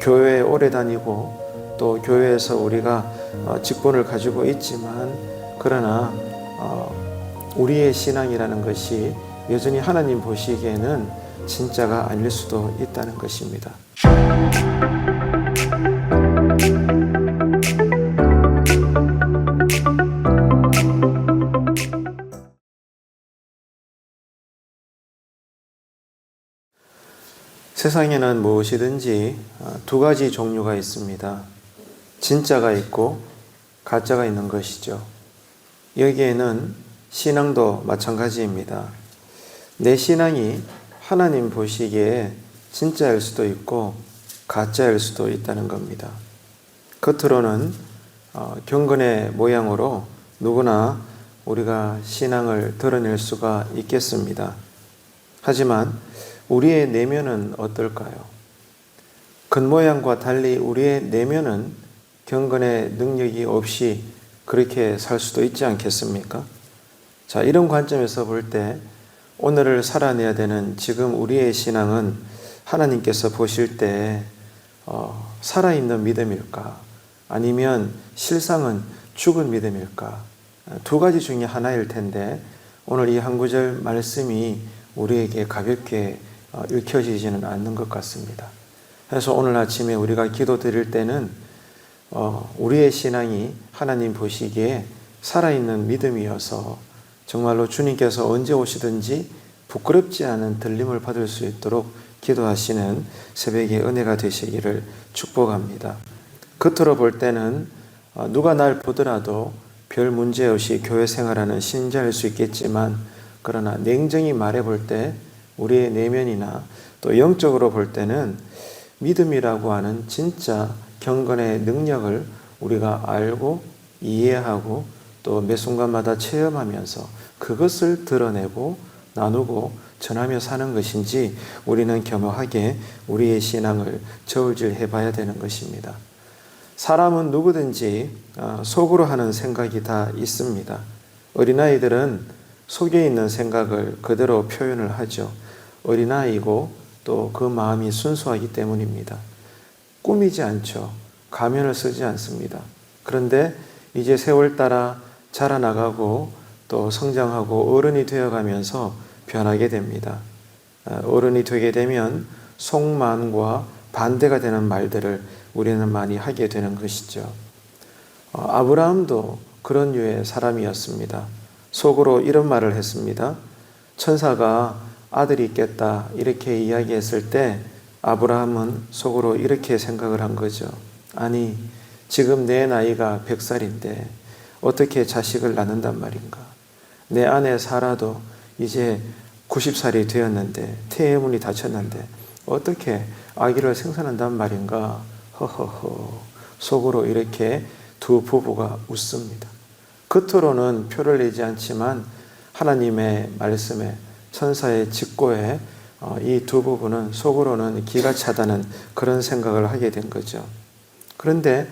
교회에 오래 다니고 또 교회에서 우리가 직분을 가지고 있지만 그러나 우리의 신앙이라는 것이 여전히 하나님 보시기에는 진짜가 아닐 수도 있다는 것입니다. 세상에는 무엇이든지 두 가지 종류가 있습니다. 진짜가 있고 가짜가 있는 것이죠. 여기에는 신앙도 마찬가지입니다. 내 신앙이 하나님 보시기에 진짜일 수도 있고 가짜일 수도 있다는 겁니다. 겉으로는 경건의 모양으로 누구나 우리가 신앙을 드러낼 수가 있겠습니다. 하지만 우리의 내면은 어떨까요? 겉모양과 달리 우리의 내면은 경건의 능력이 없이 그렇게 살 수도 있지 않겠습니까? 자, 이런 관점에서 볼 때 오늘을 살아내야 되는 지금 우리의 신앙은 하나님께서 보실 때 살아있는 믿음일까? 아니면 실상은 죽은 믿음일까? 두 가지 중에 하나일 텐데 오늘 이 한 구절 말씀이 우리에게 가볍게 읽혀지지는 않는 것 같습니다. 그래서 오늘 아침에 우리가 기도 드릴 때는 우리의 신앙이 하나님 보시기에 살아있는 믿음이어서 정말로 주님께서 언제 오시든지 부끄럽지 않은 들림을 받을 수 있도록 기도하시는 새벽의 은혜가 되시기를 축복합니다. 겉으로 볼 때는 누가 날 보더라도 별 문제 없이 교회 생활하는 신자일 수 있겠지만 그러나 냉정히 말해볼 때 우리의 내면이나 또 영적으로 볼 때는 믿음이라고 하는 진짜 경건의 능력을 우리가 알고 이해하고 또 매 순간마다 체험하면서 그것을 드러내고 나누고 전하며 사는 것인지 우리는 겸허하게 우리의 신앙을 저울질해 봐야 되는 것입니다. 사람은 누구든지 속으로 하는 생각이 다 있습니다. 어린아이들은 속에 있는 생각을 그대로 표현을 하죠. 어린아이고 또 그 마음이 순수하기 때문입니다. 꾸미지 않죠. 가면을 쓰지 않습니다. 그런데 이제 세월 따라 자라나가고 또 성장하고 어른이 되어가면서 변하게 됩니다. 어른이 되게 되면 속마음과 반대가 되는 말들을 우리는 많이 하게 되는 것이죠. 아브라함도 그런 류의 사람이었습니다. 속으로 이런 말을 했습니다. 천사가 아들이 있겠다 이렇게 이야기했을 때 아브라함은 속으로 이렇게 생각을 한 거죠. 아니 지금 내 나이가 100살인데 어떻게 자식을 낳는단 말인가. 내 아내 사라도 이제 90살이 되었는데 태의문이 닫혔는데 어떻게 아기를 생산한단 말인가. 허허허. 속으로 이렇게 두 부부가 웃습니다. 겉으로는 표를 내지 않지만 하나님의 말씀에 천사의 직고에 이 두 부부는 속으로는 기가 차다는 그런 생각을 하게 된 거죠. 그런데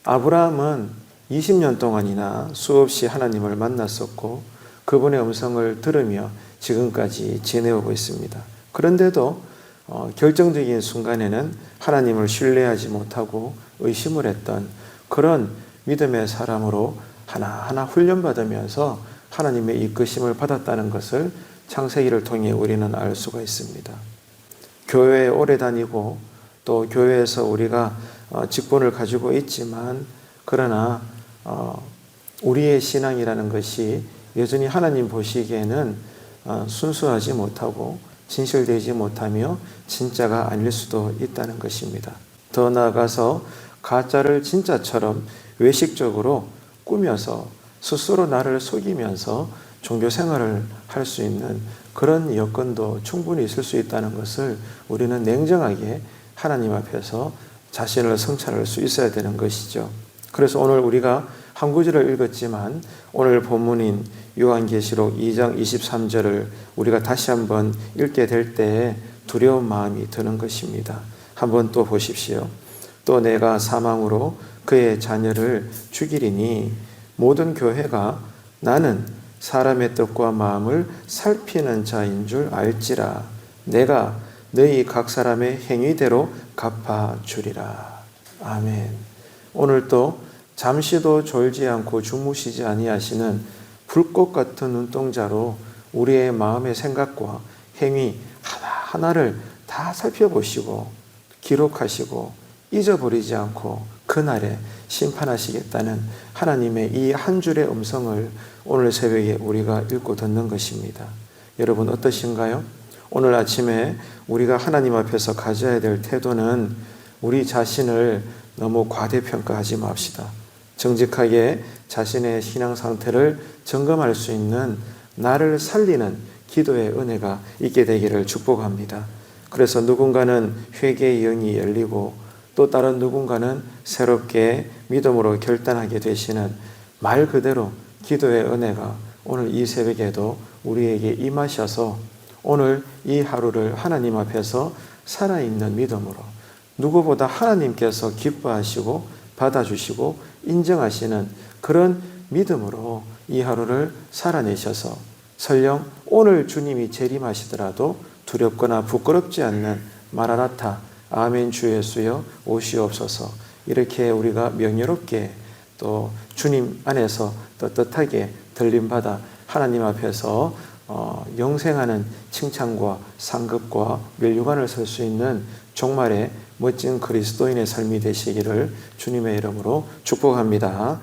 아브라함은 20년 동안이나 수없이 하나님을 만났었고 그분의 음성을 들으며 지금까지 지내오고 있습니다. 그런데도 결정적인 순간에는 하나님을 신뢰하지 못하고 의심을 했던 그런 믿음의 사람으로 하나하나 훈련받으면서 하나님의 이끄심을 받았다는 것을 창세기를 통해 우리는 알 수가 있습니다. 교회에 오래 다니고 또 교회에서 우리가 직분을 가지고 있지만 그러나 우리의 신앙이라는 것이 여전히 하나님 보시기에는 순수하지 못하고 진실되지 못하며 진짜가 아닐 수도 있다는 것입니다. 더 나아가서 가짜를 진짜처럼 외식적으로 꾸며서 스스로 나를 속이면서 종교 생활을 할 수 있는 그런 여건도 충분히 있을 수 있다는 것을 우리는 냉정하게 하나님 앞에서 자신을 성찰할 수 있어야 되는 것이죠. 그래서 오늘 우리가 한 구절을 읽었지만 오늘 본문인 요한계시록 2장 23절을 우리가 다시 한번 읽게 될 때에 두려운 마음이 드는 것입니다. 한번 또 보십시오. 또 내가 사망으로 그의 자녀를 죽이리니 모든 교회가 나는 사람의 뜻과 마음을 살피는 자인 줄 알지라. 내가 너희 각 사람의 행위대로 갚아주리라. 아멘. 오늘 또 잠시도 졸지 않고 주무시지 아니하시는 불꽃 같은 눈동자로 우리의 마음의 생각과 행위 하나하나를 다 살펴보시고 기록하시고 잊어버리지 않고 그날에 심판하시겠다는 하나님의 이 한 줄의 음성을 오늘 새벽에 우리가 읽고 듣는 것입니다. 여러분 어떠신가요? 오늘 아침에 우리가 하나님 앞에서 가져야 될 태도는 우리 자신을 너무 과대평가하지 맙시다. 정직하게 자신의 신앙 상태를 점검할 수 있는 나를 살리는 기도의 은혜가 있게 되기를 축복합니다. 그래서 누군가는 회개의 영이 열리고 또 다른 누군가는 새롭게 믿음으로 결단하게 되시는 말 그대로 기도의 은혜가 오늘 이 새벽에도 우리에게 임하셔서 오늘 이 하루를 하나님 앞에서 살아있는 믿음으로 누구보다 하나님께서 기뻐하시고 받아주시고 인정하시는 그런 믿음으로 이 하루를 살아내셔서 설령 오늘 주님이 재림하시더라도 두렵거나 부끄럽지 않는 마라나타 아멘 주 예수여 오시옵소서 이렇게 우리가 명예롭게 또 주님 안에서 떳떳하게 들림받아 하나님 앞에서 영생하는 칭찬과 상급과 멸류관을 설 수 있는 종말의 멋진 그리스도인의 삶이 되시기를 주님의 이름으로 축복합니다.